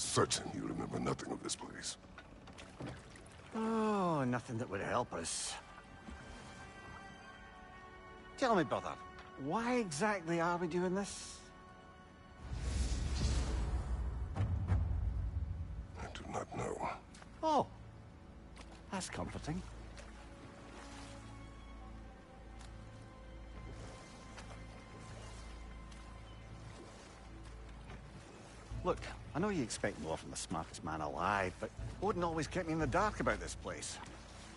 certain you remember nothing of this place. Oh, nothing that would help us. Tell me, brother, why exactly are we doing this? I do not know. Oh, that's comforting. Look, I know you expect more from the smartest man alive, but Odin always kept me in the dark about this place.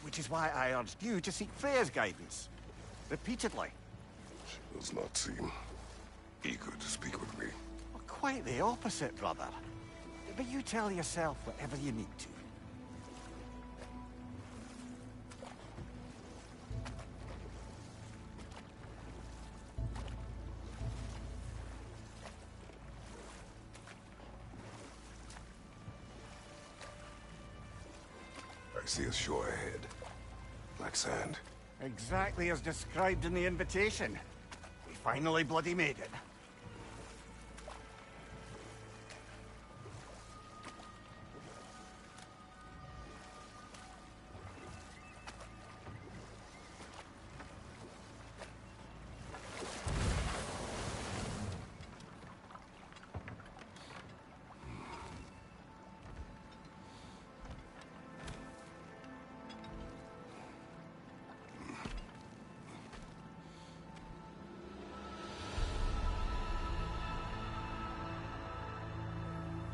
Which is why I urged you to seek Freya's guidance. Repeatedly. She does not seem eager to speak with me. Well, quite the opposite, brother. But you tell yourself whatever you need to. I see a shore ahead. Black sand. Exactly as described in the invitation. We finally bloody made it.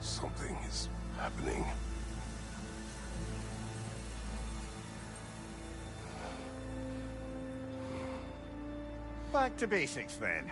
Something is happening. Back to basics, then.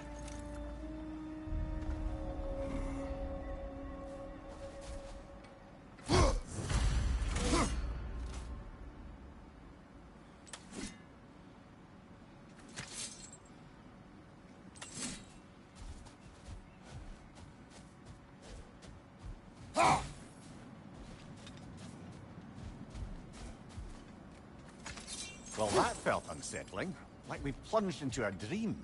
Well, that felt unsettling. Like we plunged into a dream.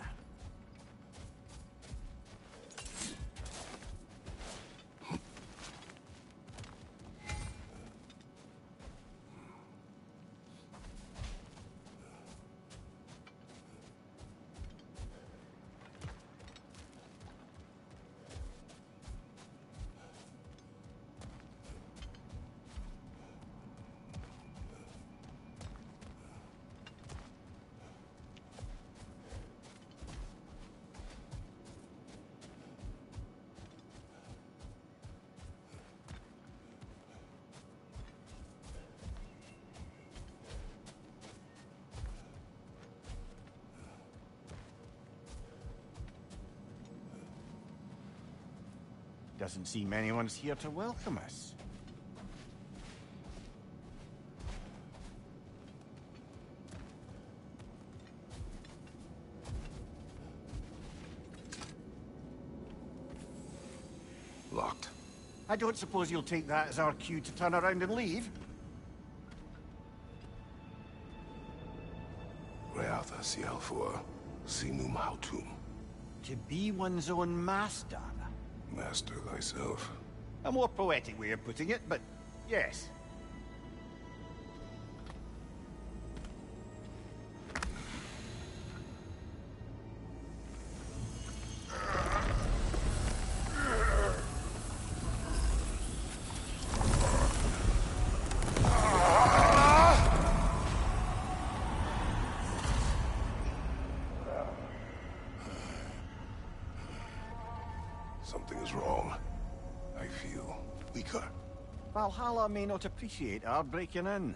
Doesn't seem anyone's here to welcome us. Locked. I don't suppose you'll take that as our cue to turn around and leave? Reatha Sialfor, Sinum Hautum. To be one's own master. Master thyself. A more poetic way of putting it, but yes. Something is wrong. I feel weaker. Valhalla may not appreciate our breaking in.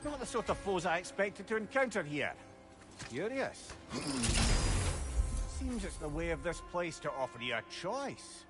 Not the sort of foes I expected to encounter here. Curious. Seems it's the way of this place to offer you a choice.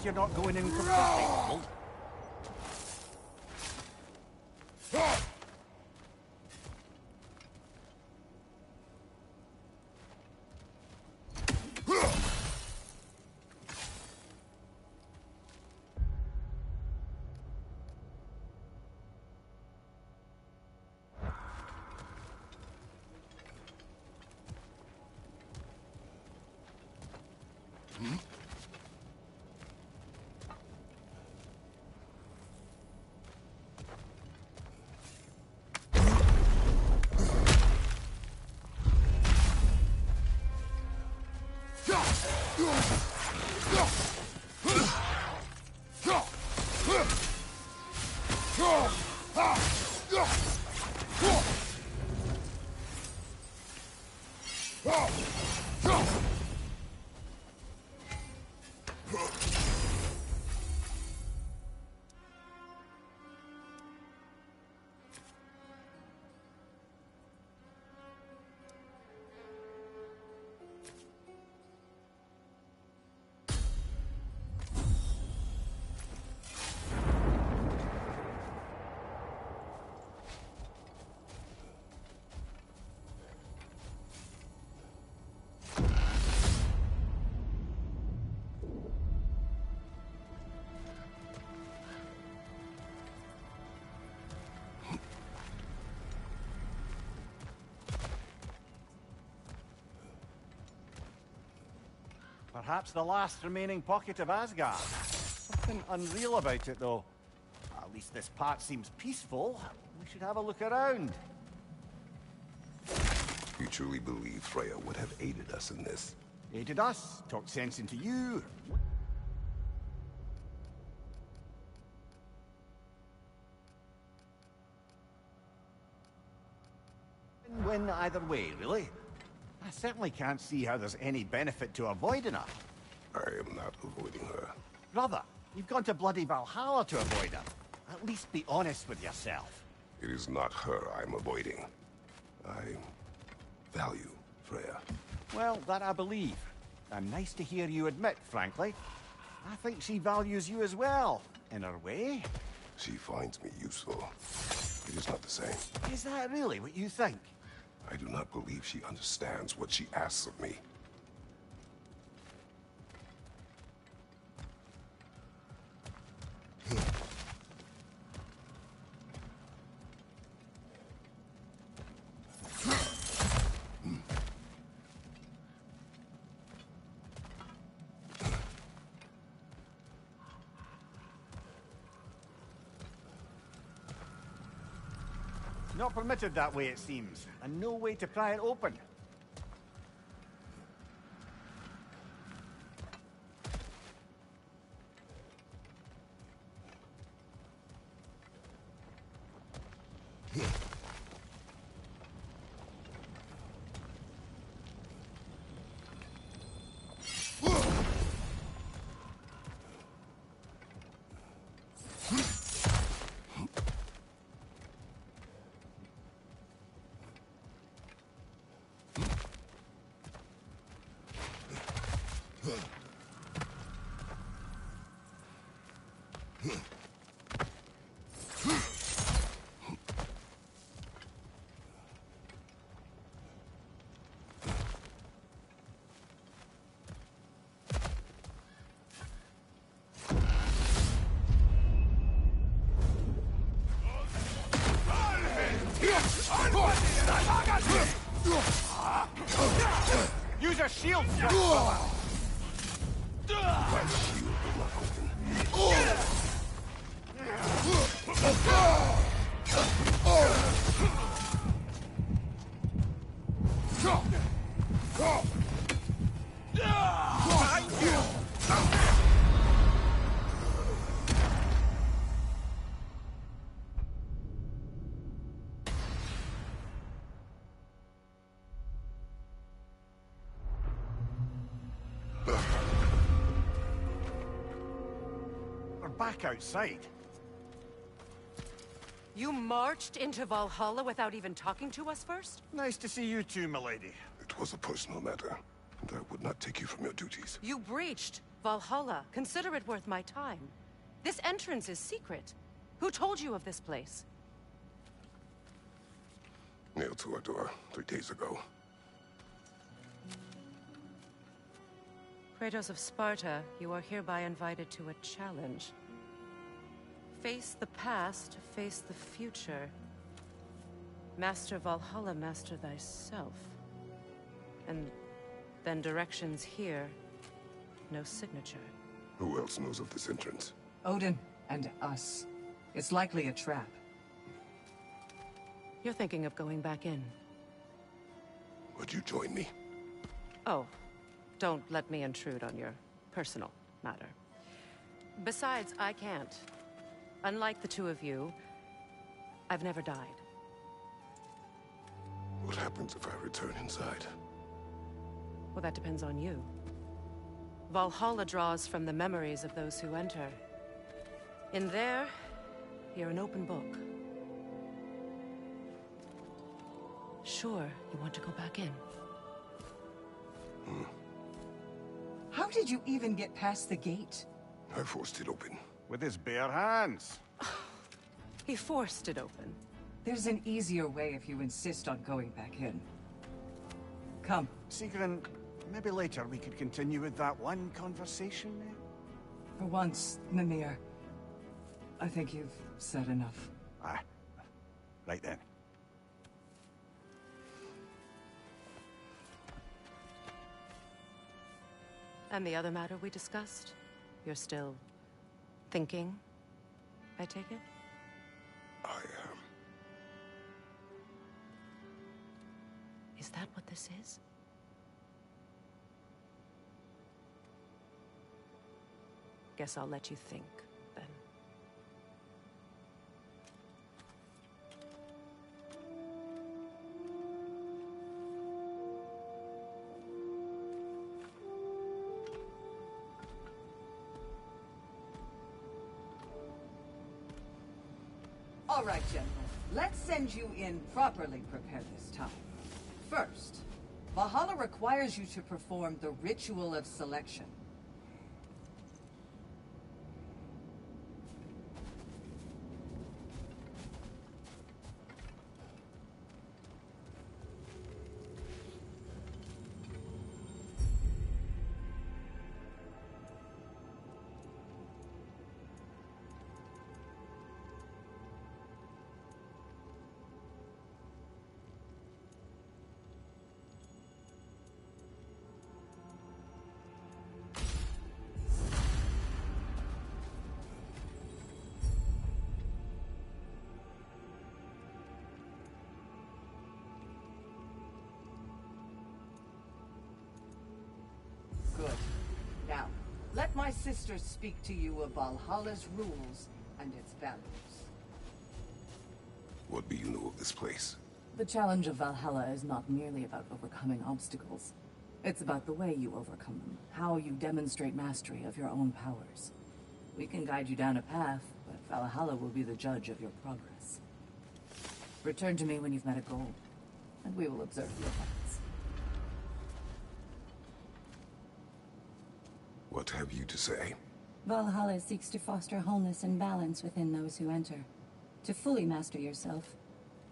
you're not going in completely cold. Perhaps the last remaining pocket of Asgard. Something unreal about it, though. At least this part seems peaceful. We should have a look around. You truly believe Freya would have aided us in this? Aided us, talked sense into you. Win either way, really. I certainly can't see how there's any benefit to avoiding her. I am not avoiding her. Brother, you've gone to bloody Valhalla to avoid her. At least be honest with yourself. It is not her I'm avoiding. I value Freya. Well, that I believe. And nice to hear you admit, frankly. I think she values you as well, in her way. She finds me useful. It is not the same. Is that really what you think? I do not believe she understands what she asks of me. Not permitted that way, it seems, and no way to pry it open. Use a shield, fella! My shield will not open. We're back outside. You marched into Valhalla without even talking to us first? Nice to see you too, milady. It was a personal matter, and I would not take you from your duties. You breached. Valhalla. Consider it worth my time. This entrance is secret. Who told you of this place? Nailed to our door 3 days ago. Kratos of Sparta, you are hereby invited to a challenge. Face the past, face the future. Master Valhalla, master thyself. And then directions here, no signature. Who else knows of this entrance? Odin and us. It's likely a trap. You're thinking of going back in. Would you join me? Oh, don't let me intrude on your personal matter. Besides, I can't. Unlike the two of you, I've never died. What happens if I return inside? Well, that depends on you. Valhalla draws from the memories of those who enter. In there, you're an open book. Sure, you want to go back in. How did you even get past the gate? I forced it open. With his bare hands. He forced it open. There's an easier way if you insist on going back in. Come. Sigrun, maybe later we could continue with that one conversation, eh? For once, Mimir, I think you've said enough. Ah, right then. And the other matter we discussed? You're still thinking, I take it? I am. Is that what this is? Guess I'll let you think, then. All right, General. Let's send you in properly prepared this time. First, Valhalla requires you to perform the ritual of selection. Good. Now, let my sister speak to you of Valhalla's rules and its values. What do you know of this place? The challenge of Valhalla is not merely about overcoming obstacles. It's about the way you overcome them, how you demonstrate mastery of your own powers. We can guide you down a path, but Valhalla will be the judge of your progress. Return to me when you've met a goal, and we will observe the effects. What have you to say? Valhalla seeks to foster wholeness and balance within those who enter. To fully master yourself,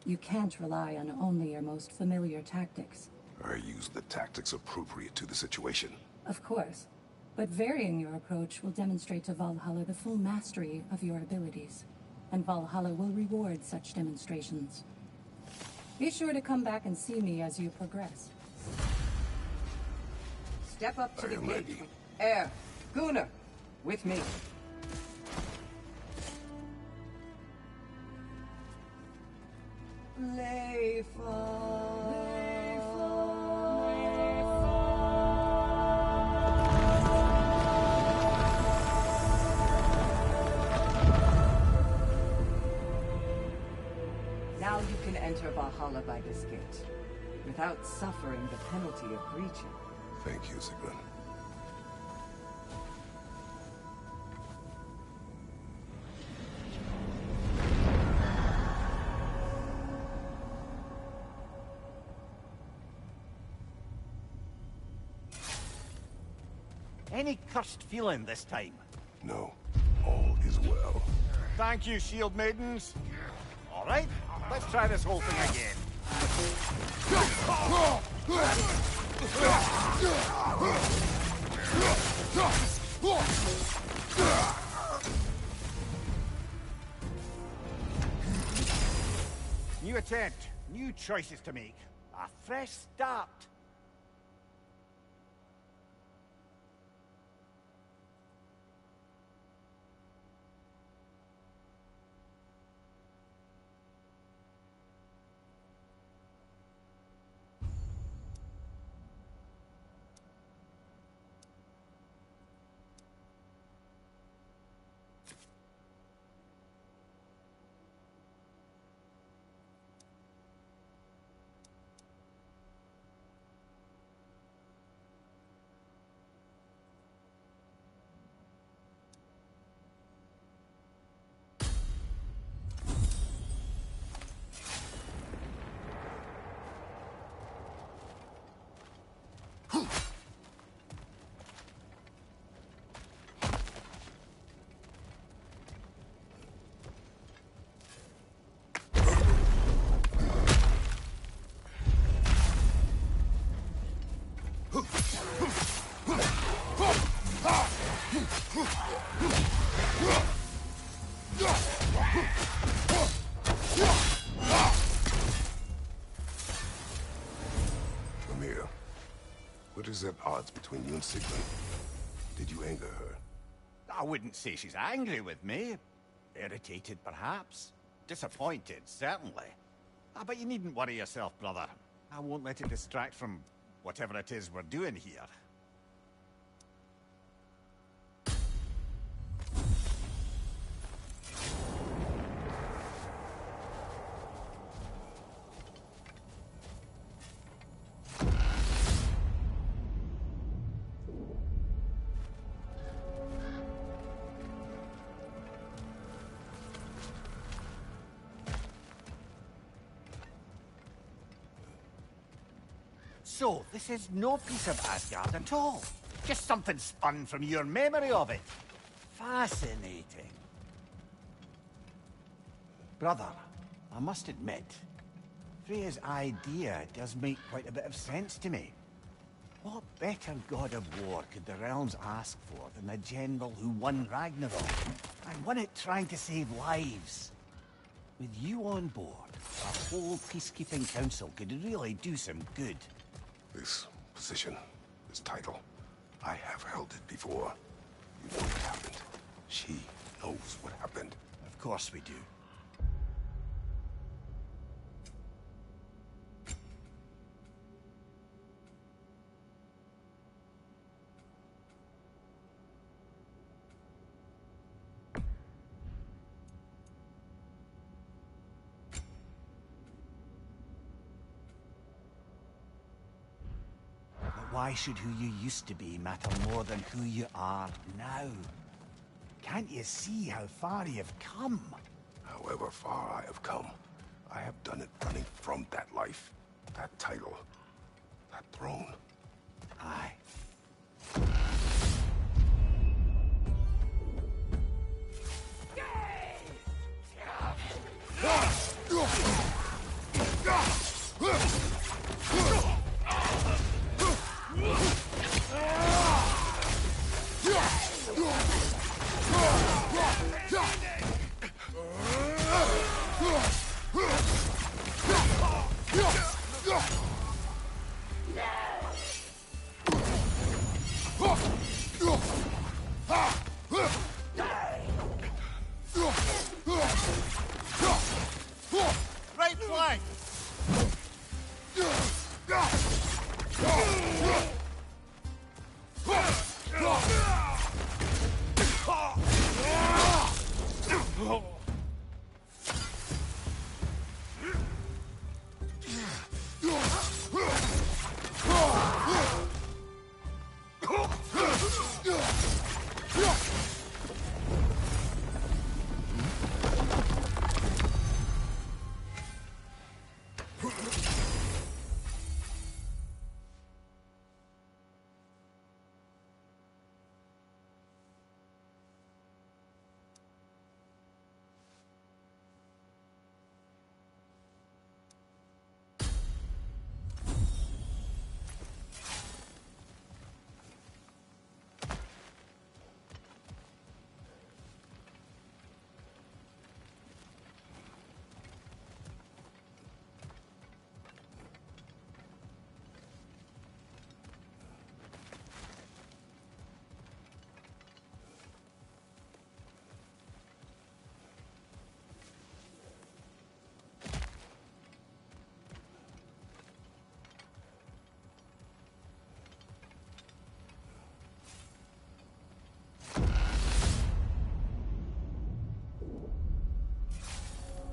you can't rely on only your most familiar tactics. I use the tactics appropriate to the situation. Of course, but varying your approach will demonstrate to Valhalla the full mastery of your abilities, and Valhalla will reward such demonstrations. Be sure to come back and see me as you progress. Step up to I the am gate. ready. Air, Gunnar, with me. Now you can enter Valhalla by this gate, without suffering the penalty of breaching. Thank you, Sigrun. Any cursed feeling this time? No, all is well. Thank you, shield maidens. All right, let's try this whole thing again. New attempt, new choices to make. A fresh start. Amir, what is at odds between you and Sigmund? Did you anger her? I wouldn't say she's angry with me. Irritated, perhaps. Disappointed, certainly. But you needn't worry yourself, brother. I won't let it distract from whatever it is we're doing here. So, this is no piece of Asgard at all. Just something spun from your memory of it. Fascinating. Brother, I must admit, Freya's idea does make quite a bit of sense to me. What better god of war could the realms ask for than the general who won Ragnarok, and won it trying to save lives? With you on board, a whole peacekeeping council could really do some good. This position, this title, I have held it before. You know what happened. She knows what happened. Of course we do. Why should who you used to be matter more than who you are now? Can't you see how far you've come? However far I have come, I have done it running from that life, that title, that throne. Aye.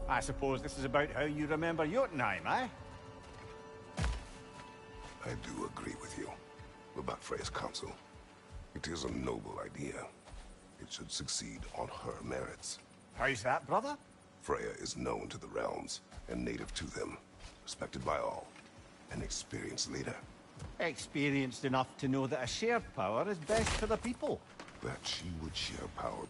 I suppose this is about how you remember Jotunheim, eh? I do agree with you about Freya's council. It is a noble idea. It should succeed on her merits. How's that, brother? Freya is known to the realms and native to them, respected by all. An experienced leader. Experienced enough to know that a shared power is best for the people. That she would share power.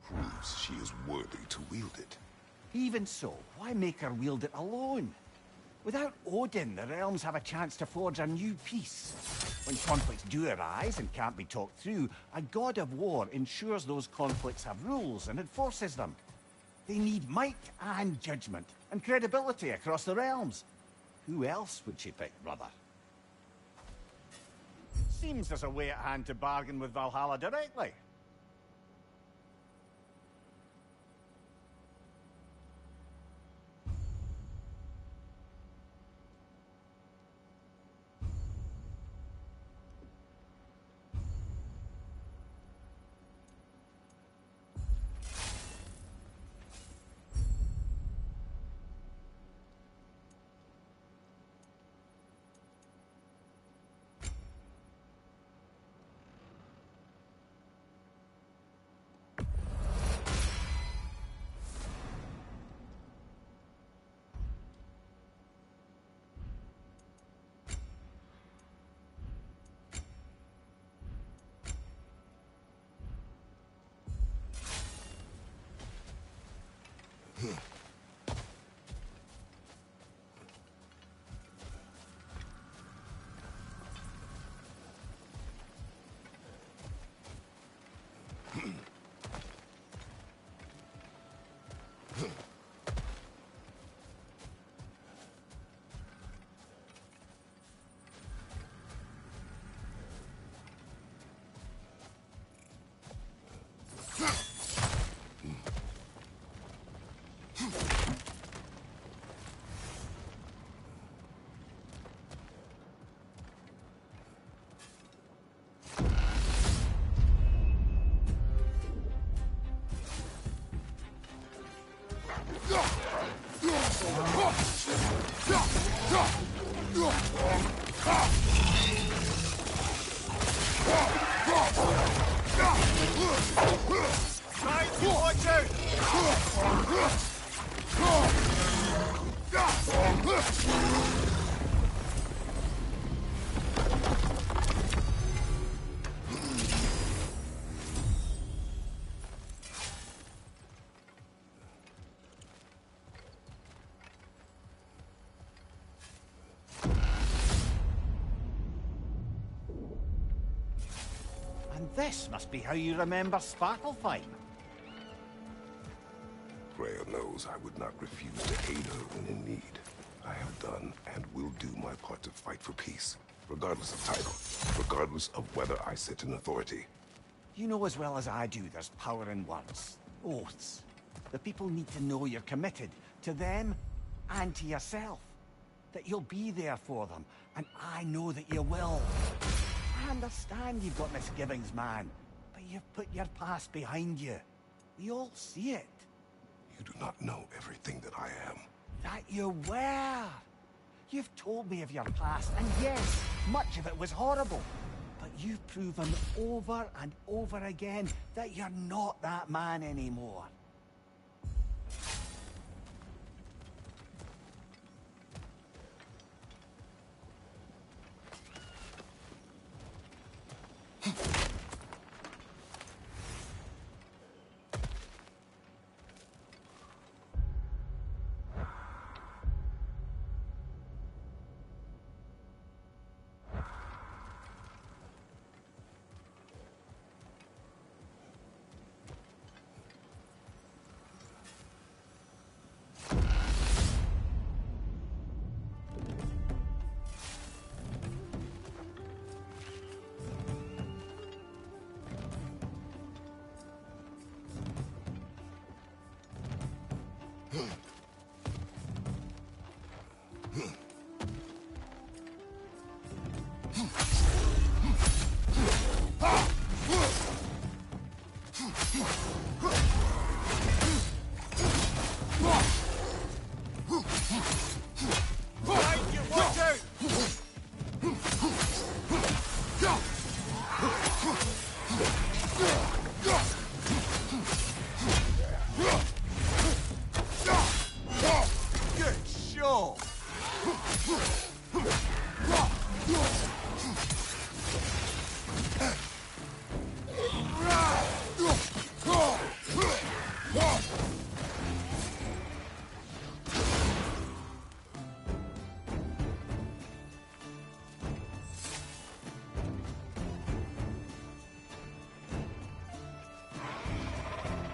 Proves she is worthy to wield it. Even so, why make her wield it alone? Without Odin, the realms have a chance to forge a new peace. When conflicts do arise and can't be talked through, a god of war ensures those conflicts have rules and enforces them. They need might and judgment, and credibility across the realms. Who else would she pick, brother? Seems there's a way at hand to bargain with Valhalla directly. And this must be how you remember Svartalfheim. Freya knows I would not refuse to aid her when in need. I have done and will do my part to fight for peace, regardless of title, regardless of whether I sit in authority. You know as well as I do there's power in words. Oaths. The people need to know you're committed, to them and to yourself. That you'll be there for them, and I know that you will. I understand you've got misgivings, man, but you've put your past behind you. We all see it. You do not know everything that I am. That you were. You've told me of your past, and yes, much of it was horrible. But you've proven over and over again that you're not that man anymore. Right, you watch out! Good show!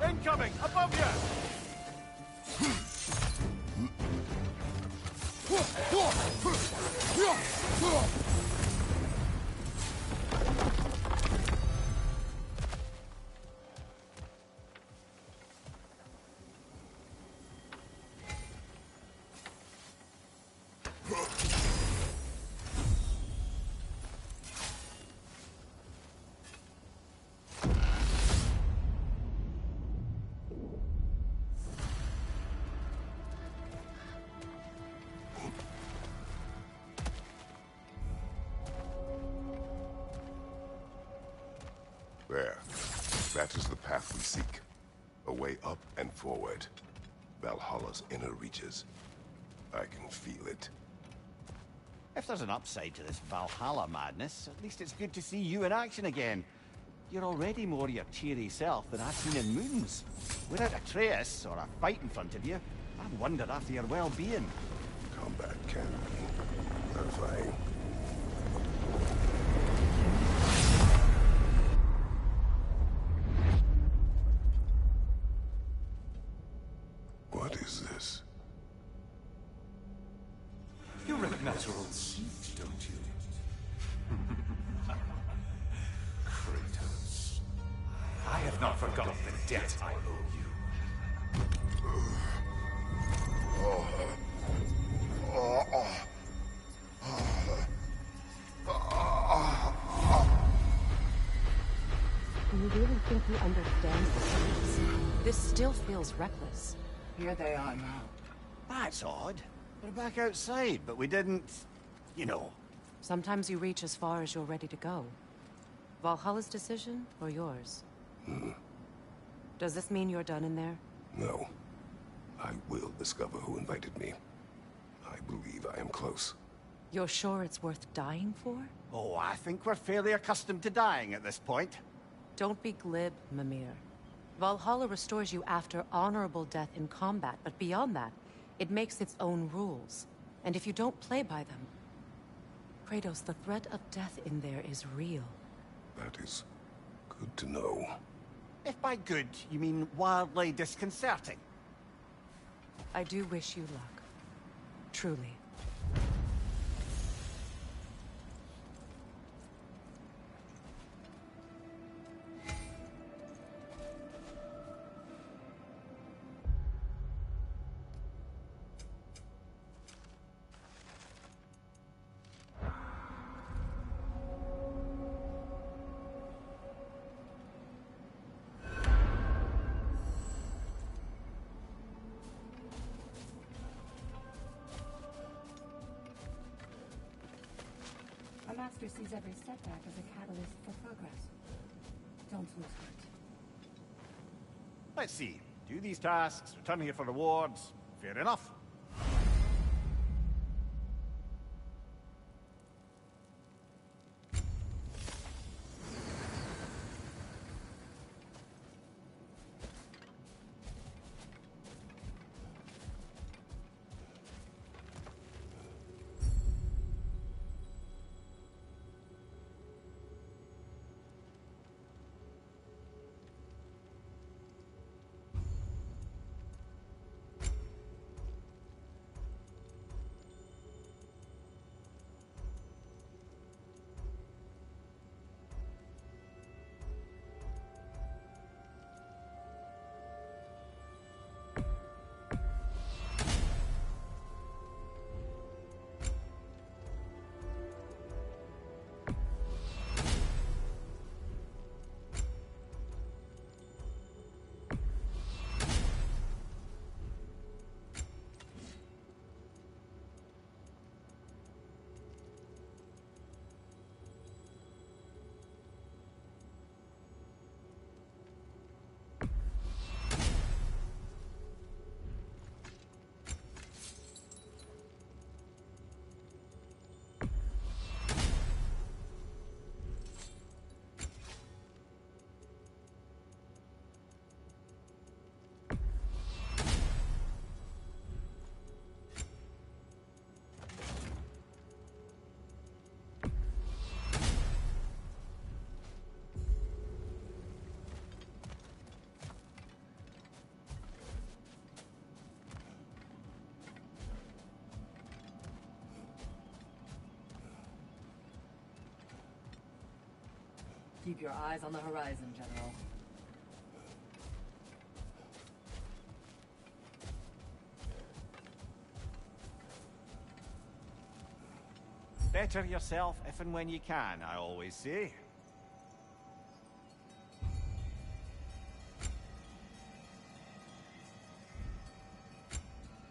Incoming! Above you! There. That is the path we seek. A way up and forward. Valhalla's inner reaches. I can feel it. If there's an upside to this Valhalla madness, at least it's good to see you in action again. You're already more your cheery self than I've seen in moons. Without Atreus or a fight in front of you, I've wondered after your well-being. Combat can be terrifying. What is this? You recognize your old seat, don't you? Kratos. I have not forgotten the debt I owe you. Do you really think he understands this? This still feels reckless. Here they are now. That's odd. We're back outside, but we didn't... you know. Sometimes you reach as far as you're ready to go. Valhalla's decision, or yours? Does this mean you're done in there? No. I will discover who invited me. I believe I am close. You're sure it's worth dying for? Oh, I think we're fairly accustomed to dying at this point. Don't be glib, Mimir. Valhalla restores you after honorable death in combat, but beyond that, it makes its own rules. And if you don't play by them... Kratos, the threat of death in there is real. That is good to know. If by good, you mean wildly disconcerting. I do wish you luck. Truly. A master sees every setback as a catalyst for progress. Don't lose heart. Let's see. Do these tasks, return here for rewards. Fair enough. Keep your eyes on the horizon, General. Better yourself if and when you can, I always say.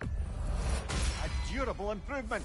A durable improvement.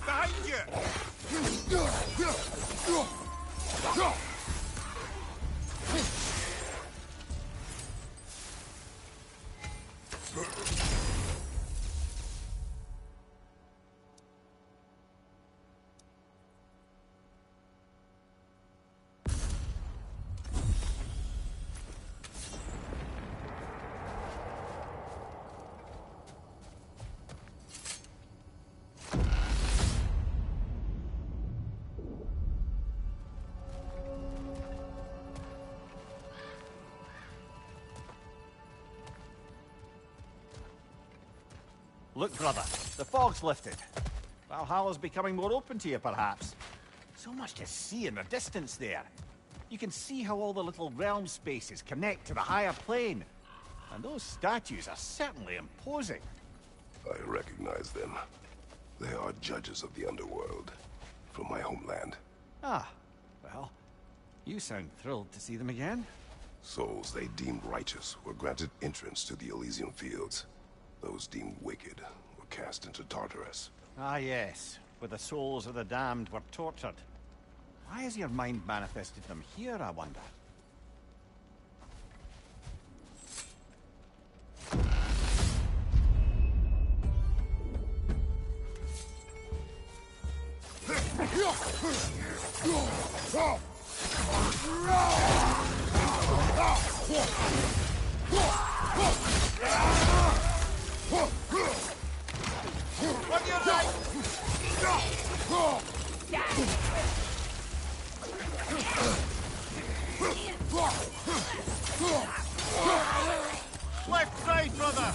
Behind you! Look, brother, the fog's lifted. Valhalla's becoming more open to you, perhaps. So much to see in the distance there. You can see how all the little realm spaces connect to the higher plane. And those statues are certainly imposing. I recognize them. They are judges of the underworld, from my homeland. Ah, well, you sound thrilled to see them again. Souls they deemed righteous were granted entrance to the Elysium Fields. Those deemed wicked were cast into Tartarus. Ah, yes, where the souls of the damned were tortured. Why has your mind manifested them here, I wonder? right, brother!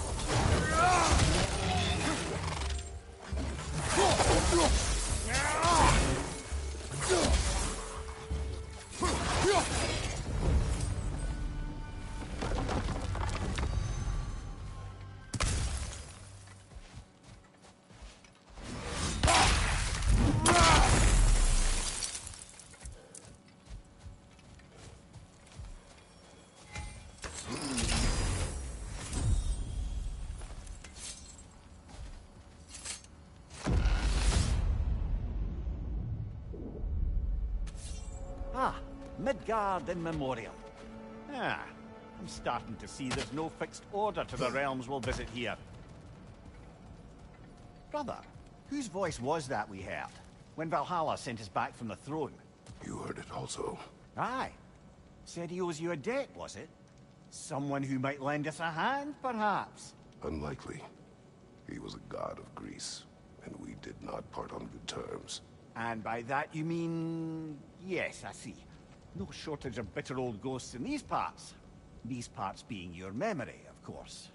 Ah, Midgard in memoriam. Ah, I'm starting to see there's no fixed order to the realms we'll visit here. Brother, whose voice was that we heard when Valhalla sent us back from the throne? You heard it also. Aye. Said he owes you a debt, was it? Someone who might lend us a hand, perhaps? Unlikely. He was a god of Greece, and we did not part on good terms. And by that you mean... Yes, I see. No shortage of bitter old ghosts in these parts. These parts being your memory, of course.